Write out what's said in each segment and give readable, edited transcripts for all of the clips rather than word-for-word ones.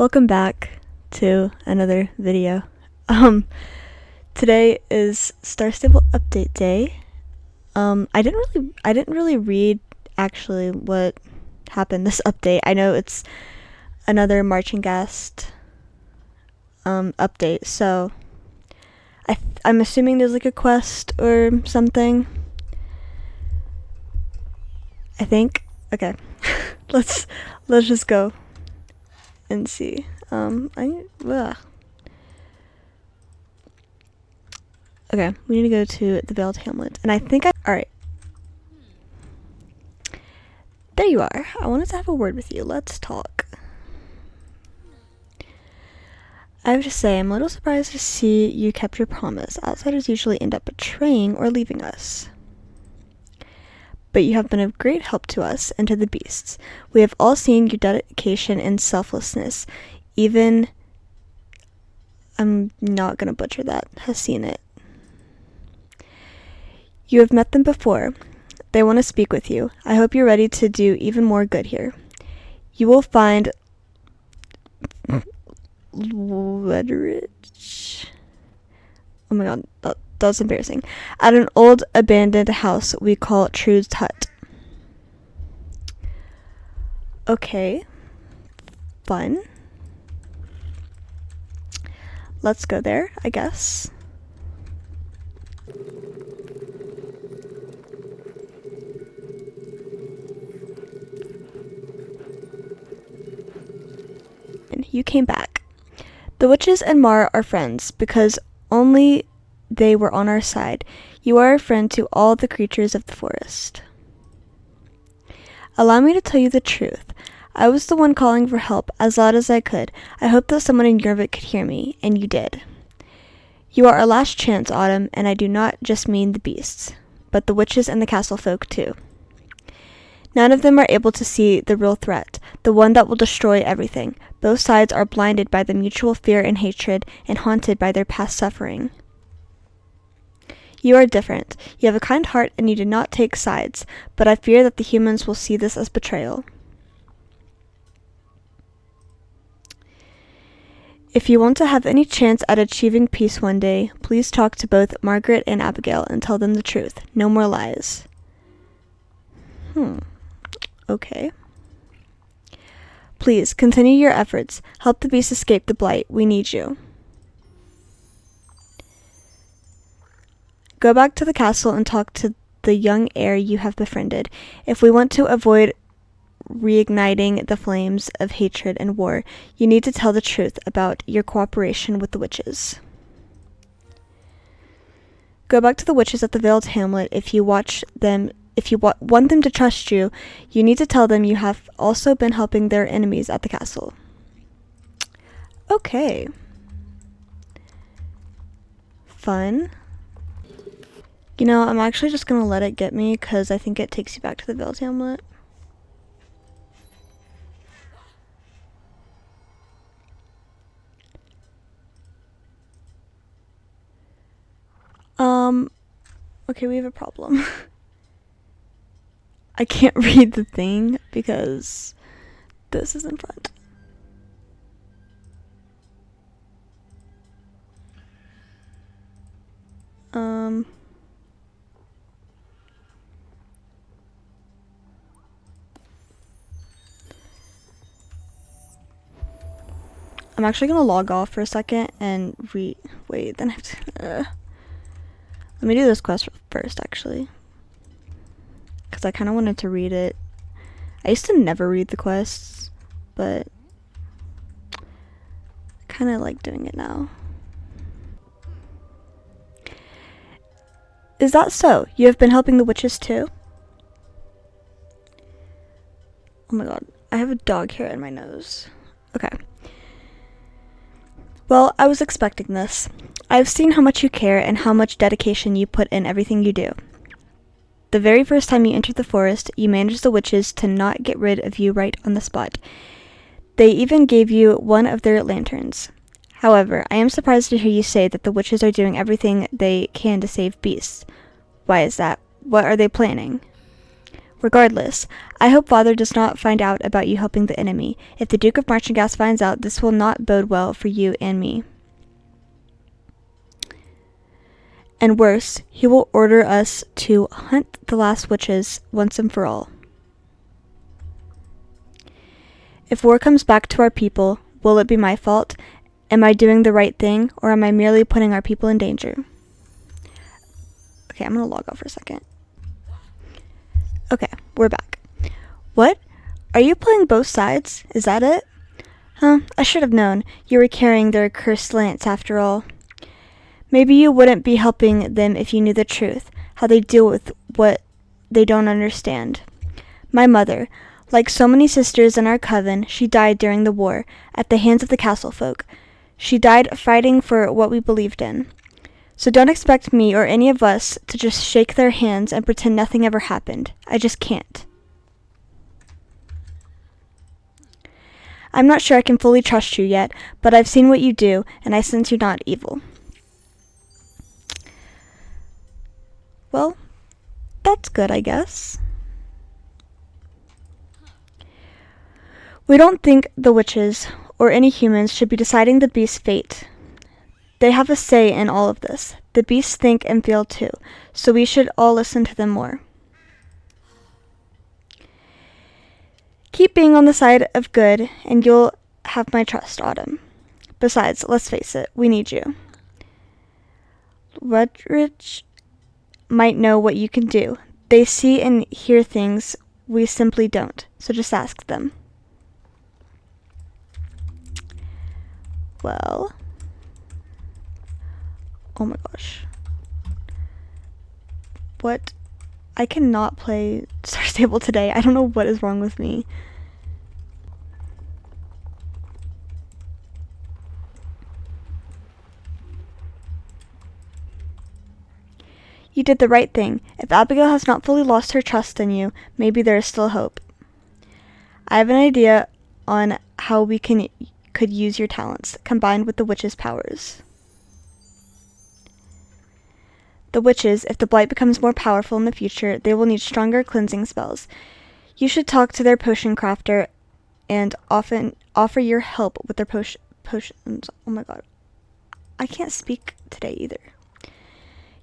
Welcome back to another video. Today is Star Stable update day. I didn't really read actually what happened this update. I know it's another Marchenghast update, so I'm assuming there's like a quest or something. I think. Okay. let's just go and see. Okay, we need to go to the Veiled Hamlet, and I think alright. There you are. I wanted to have a word with you. Let's talk. I have to say, I'm a little surprised to see you kept your promise. Outsiders usually end up betraying or leaving us. But you have been of great help to us and to the beasts. We have all seen your dedication and selflessness. Even, I'm not going to butcher that, has seen it. You have met them before. They want to speak with you. I hope you're ready to do even more good here. You will find Letteridge. Oh my god, that's embarrassing. At an old abandoned house we call Trude's hut. Okay. Fun. Let's go there, I guess. You came back. The witches and Mara are friends because only they were on our side. You are a friend to all the creatures of the forest. Allow me to tell you the truth. I was the one calling for help as loud as I could. I hoped that someone in Yurvik could hear me, and you did. You are our last chance, Autumn, and I do not just mean the beasts, but the witches and the castle folk too. None of them are able to see the real threat, the one that will destroy everything. Both sides are blinded by the mutual fear and hatred and haunted by their past suffering. You are different. You have a kind heart and you do not take sides, but I fear that the humans will see this as betrayal. If you want to have any chance at achieving peace one day, please talk to both Margaret and Abigail and tell them the truth. No more lies. Okay. Please, continue your efforts. Help the beast escape the blight. We need you. Go back to the castle and talk to the young heir you have befriended. If we want to avoid reigniting the flames of hatred and war, you need to tell the truth about your cooperation with the witches. Go back to the witches at the Veiled Hamlet. If you want them to trust you, you need to tell them you have also been helping their enemies at the castle. Okay. Fun. You know, I'm actually just gonna let it get me because I think it takes you back to the Veiled Hamlet. Okay, we have a problem. I can't read the thing because this is in front. I'm actually gonna log off for a second and wait, then I have to, let me do this quest first, actually. Because I kind of wanted to read it. I used to never read the quests, but I kind of like doing it now. Is that so? You have been helping the witches too? Oh my god, I have a dog hair in my nose. Okay. Well, I was expecting this. I've seen how much you care and how much dedication you put in everything you do. The very first time you entered the forest, you managed the witches to not get rid of you right on the spot. They even gave you one of their lanterns. However, I am surprised to hear you say that the witches are doing everything they can to save beasts. Why is that? What are they planning? Regardless, I hope Father does not find out about you helping the enemy. If the Duke of Marchenghast finds out, this will not bode well for you and me. And worse, he will order us to hunt the last witches once and for all. If war comes back to our people, will it be my fault? Am I doing the right thing, or am I merely putting our people in danger? Okay, I'm gonna log off for a second. Okay, we're back. What? Are you playing both sides? Is that it? Huh, I should have known. You were carrying their cursed lance after all. Maybe you wouldn't be helping them if you knew the truth, how they deal with what they don't understand. My mother, like so many sisters in our coven, she died during the war, at the hands of the castle folk. She died fighting for what we believed in. So don't expect me or any of us to just shake their hands and pretend nothing ever happened. I just can't. I'm not sure I can fully trust you yet, but I've seen what you do, and I sense you're not evil. Well, that's good, I guess. We don't think the witches or any humans should be deciding the beast's fate. They have a say in all of this. The beasts think and feel too, so we should all listen to them more. Keep being on the side of good, and you'll have my trust, Autumn. Besides, let's face it, we need you. Rudrich might know what you can do. They see and hear things we simply don't, so just ask them. Well... oh my gosh. What? I cannot play Star Stable today. I don't know what is wrong with me. You did the right thing. If Abigail has not fully lost her trust in you, maybe there is still hope. I have an idea on how we could use your talents, combined with the witch's powers. The witches, if the blight becomes more powerful in the future, they will need stronger cleansing spells. You should talk to their potion crafter and often offer your help with their potions. Oh my god. I can't speak today either.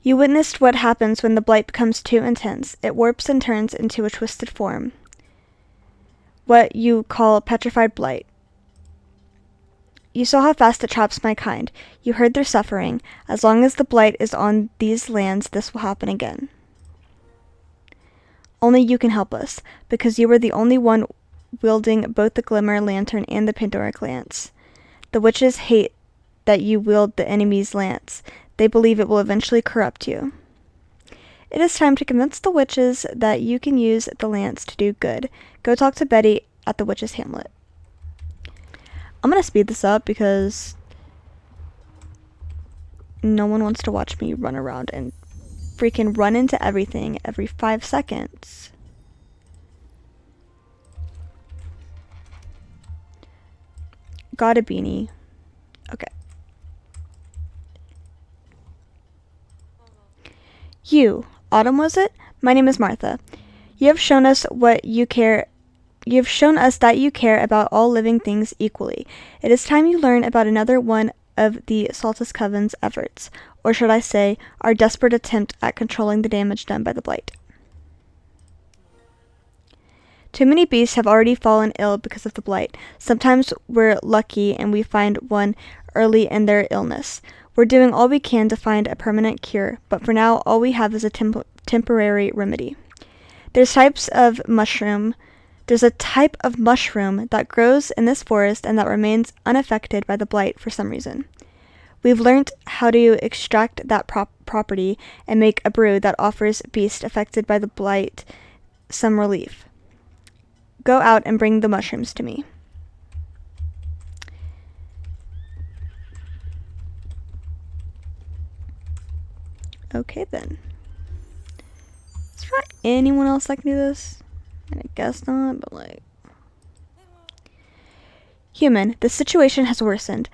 You witnessed what happens when the blight becomes too intense. It warps and turns into a twisted form. What you call petrified blight. You saw how fast it traps my kind. You heard their suffering. As long as the blight is on these lands, this will happen again. Only you can help us, because you are the only one wielding both the Glimmer Lantern and the Pandoric Lance. The witches hate that you wield the enemy's lance. They believe it will eventually corrupt you. It is time to convince the witches that you can use the lance to do good. Go talk to Betty at the witches' hamlet. I'm gonna speed this up because no one wants to watch me run around and freaking run into everything every 5 seconds. Got a beanie. Okay. You, Autumn, was it? My name is Martha. You have shown us what you care. You have shown us that you care about all living things equally. It is time you learn about another one of the Saltus Coven's efforts, or should I say, our desperate attempt at controlling the damage done by the blight. Too many beasts have already fallen ill because of the blight. Sometimes we're lucky and we find one early in their illness. We're doing all we can to find a permanent cure, but for now all we have is a temporary remedy. There's a type of mushroom that grows in this forest and that remains unaffected by the blight for some reason. We've learned how to extract that property and make a brew that offers beasts affected by the blight some relief. Go out and bring the mushrooms to me. Okay then. Is there not anyone else that can do this? I guess not, but like... Human, the situation has worsened.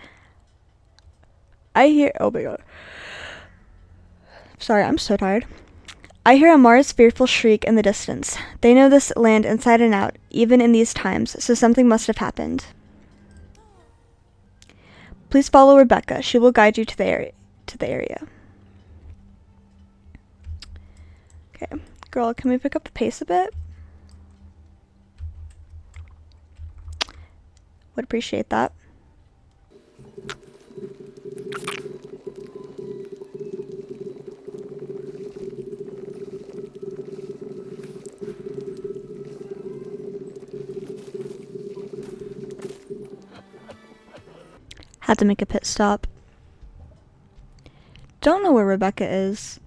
Oh my god. Sorry, I'm so tired. I hear Amar's fearful shriek in the distance. They know this land inside and out, even in these times, so something must have happened. Please follow Rebecca. She will guide you to the area. Okay. Girl, can we pick up the pace a bit? Would appreciate that. Had to make a pit stop. Don't know where Rebecca is.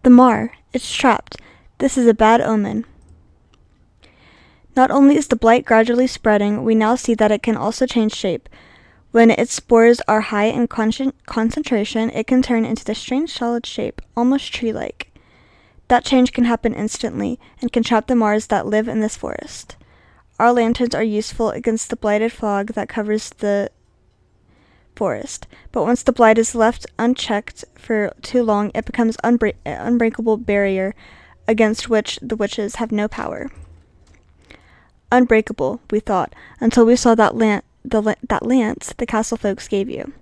The Mar. It's trapped. This is a bad omen. Not only is the blight gradually spreading, we now see that it can also change shape. When its spores are high in concentration, it can turn into this strange solid shape, almost tree-like. That change can happen instantly, and can trap the Mars that live in this forest. Our lanterns are useful against the blighted fog that covers the forest, but once the blight is left unchecked for too long, it becomes an unbreakable barrier against which the witches have no power. Unbreakable, we thought, until we saw that lance the castle folks gave you.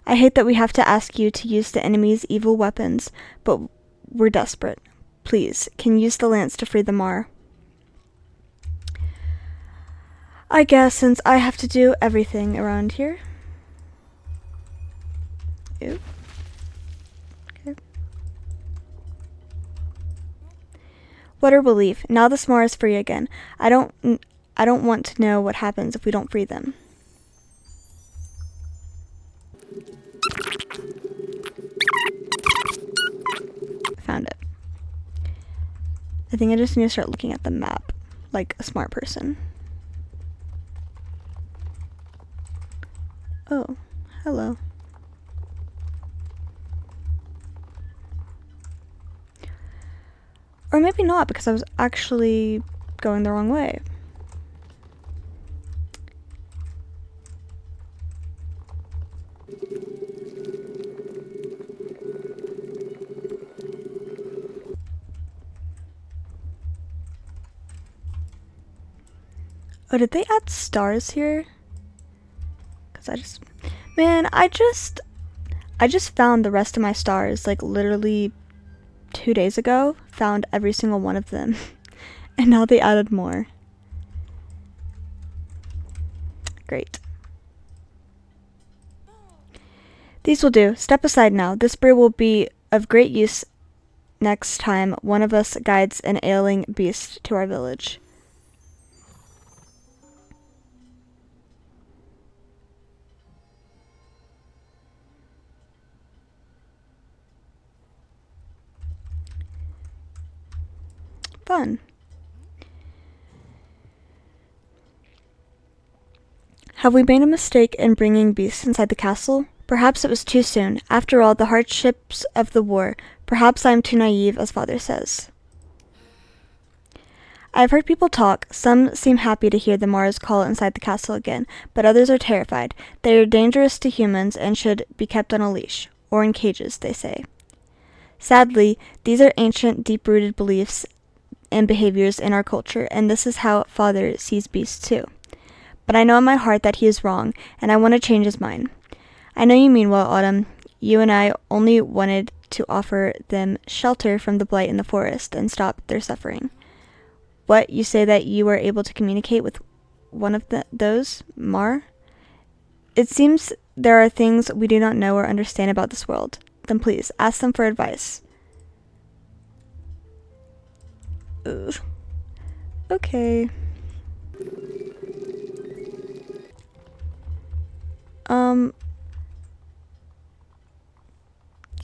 I hate that we have to ask you to use the enemy's evil weapons, but we're desperate. Please, can you use the lance to free the Mar? I guess since I have to do everything around here. Ew. Okay. What a relief. Now the Mar is free again. I don't want to know what happens if we don't free them. Found it. I think I just need to start looking at the map like a smart person. Oh, hello. Or maybe not, because I was actually going the wrong way. Oh, did they add stars here? Because I just found the rest of my stars, like literally 2 days ago. Found every single one of them. And now they added more. Great. These will do. Step aside now. This brew will be of great use next time one of us guides an ailing beast to our village. Fun. Have we made a mistake in bringing beasts inside the castle? Perhaps it was too soon. After all, the hardships of the war. Perhaps I am too naive, as father says. I've heard people talk. Some seem happy to hear the Mars call inside the castle again, but others are terrified. They are dangerous to humans and should be kept on a leash, or in cages, they say. Sadly, these are ancient, deep-rooted beliefs and behaviors in our culture, and this is how father sees beasts too. But I know in my heart that he is wrong, and I want to change his mind. I know you mean well, Autumn. You and I only wanted to offer them shelter from the blight in the forest and stop their suffering. What, you say that you were able to communicate with one of those, Mar? It seems there are things we do not know or understand about this world. Then please, ask them for advice. Ugh. Okay.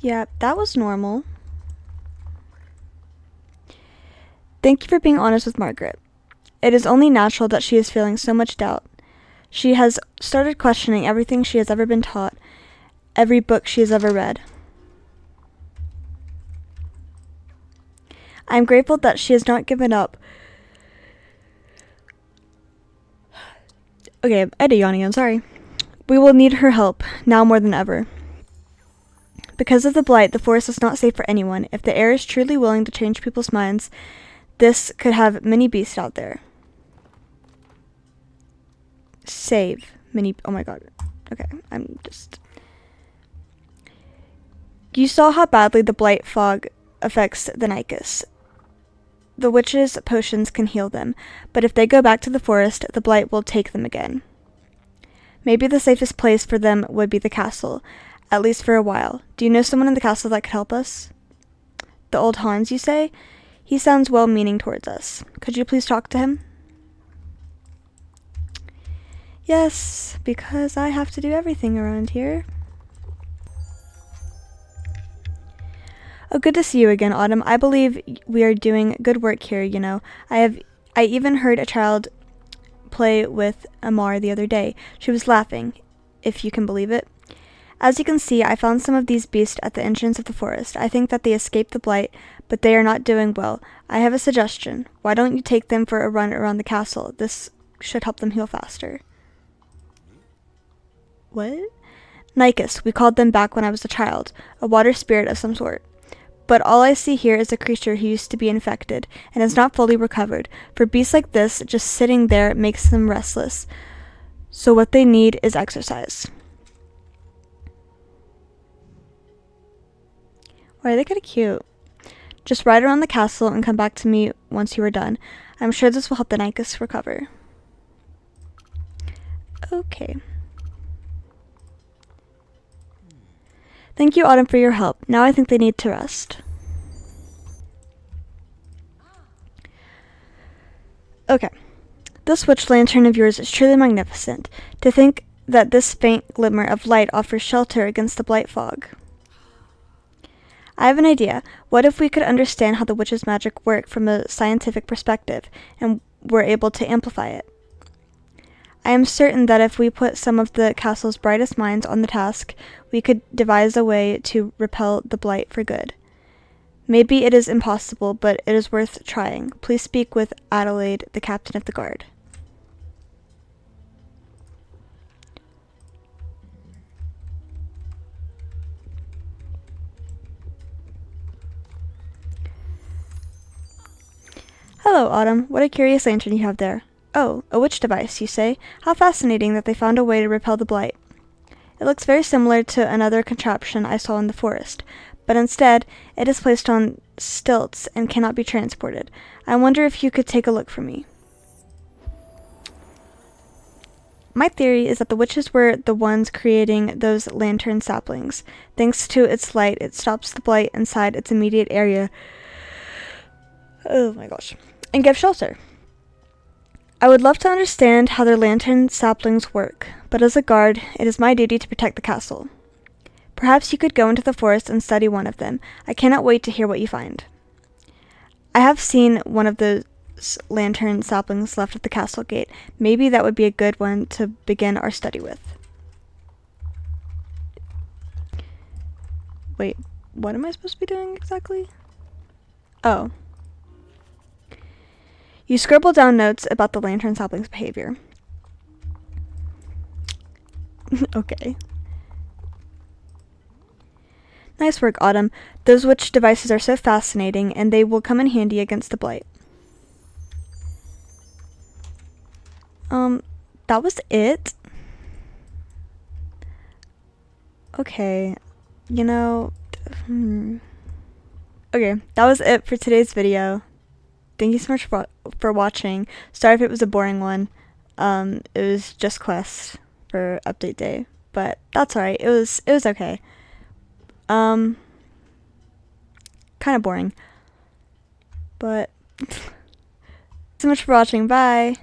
Yeah, that was normal. Thank you for being honest with Margaret. It is only natural that she is feeling so much doubt. She has started questioning everything she has ever been taught, every book she has ever read. I am grateful that she has not given up. Okay, I had a yawn again, sorry. We will need her help, now more than ever. Because of the blight, the forest is not safe for anyone. If the air is truly willing to change people's minds, this could have many beasts out there. Save many. Oh my god. Okay, You saw how badly the blight fog affects the Nykus. The witch's potions can heal them, but if they go back to the forest, the blight will take them again. Maybe the safest place for them would be the castle, at least for a while. Do you know someone in the castle that could help us? The old Hans, you say? He sounds well-meaning towards us. Could you please talk to him? Yes, because I have to do everything around here. Oh, good to see you again, Autumn. I believe we are doing good work here, you know. I even heard a child play with Amar the other day. She was laughing, if you can believe it. As you can see, I found some of these beasts at the entrance of the forest. I think that they escaped the blight, but they are not doing well. I have a suggestion. Why don't you take them for a run around the castle? This should help them heal faster. What? Nykus, we called them back when I was a child. A water spirit of some sort. But all I see here is a creature who used to be infected, and is not fully recovered. For beasts like this, just sitting there makes them restless. So what they need is exercise. Why are they kind of cute? Just ride around the castle and come back to me once you are done. I'm sure this will help the Nykus recover. Okay. Thank you, Autumn, for your help. Now I think they need to rest. Okay. This witch lantern of yours is truly magnificent. To think that this faint glimmer of light offers shelter against the blight fog. I have an idea. What if we could understand how the witch's magic worked from a scientific perspective, and were able to amplify it? I am certain that if we put some of the castle's brightest minds on the task, we could devise a way to repel the blight for good. Maybe it is impossible, but it is worth trying. Please speak with Adelaide, the captain of the guard. Hello, Autumn. What a curious lantern you have there. Oh, a witch device, you say? How fascinating that they found a way to repel the blight. It looks very similar to another contraption I saw in the forest, but instead, it is placed on stilts and cannot be transported. I wonder if you could take a look for me. My theory is that the witches were the ones creating those lantern saplings. Thanks to its light, it stops the blight inside its immediate area. Oh my gosh. And gives shelter. I would love to understand how their lantern saplings work, but as a guard, it is my duty to protect the castle. Perhaps you could go into the forest and study one of them. I cannot wait to hear what you find. I have seen one of those lantern saplings left at the castle gate. Maybe that would be a good one to begin our study with. Wait, what am I supposed to be doing exactly? Oh. You scribble down notes about the lantern sapling's behavior. Okay. Nice work, Autumn. Those witch devices are so fascinating, and they will come in handy against the blight. That was it? Okay. You know... Okay, that was it for today's video. Thank you so much for watching. Sorry if it was a boring one. It was just quest for update day, but that's alright. It was okay. Kind of boring, but so much for watching. Bye.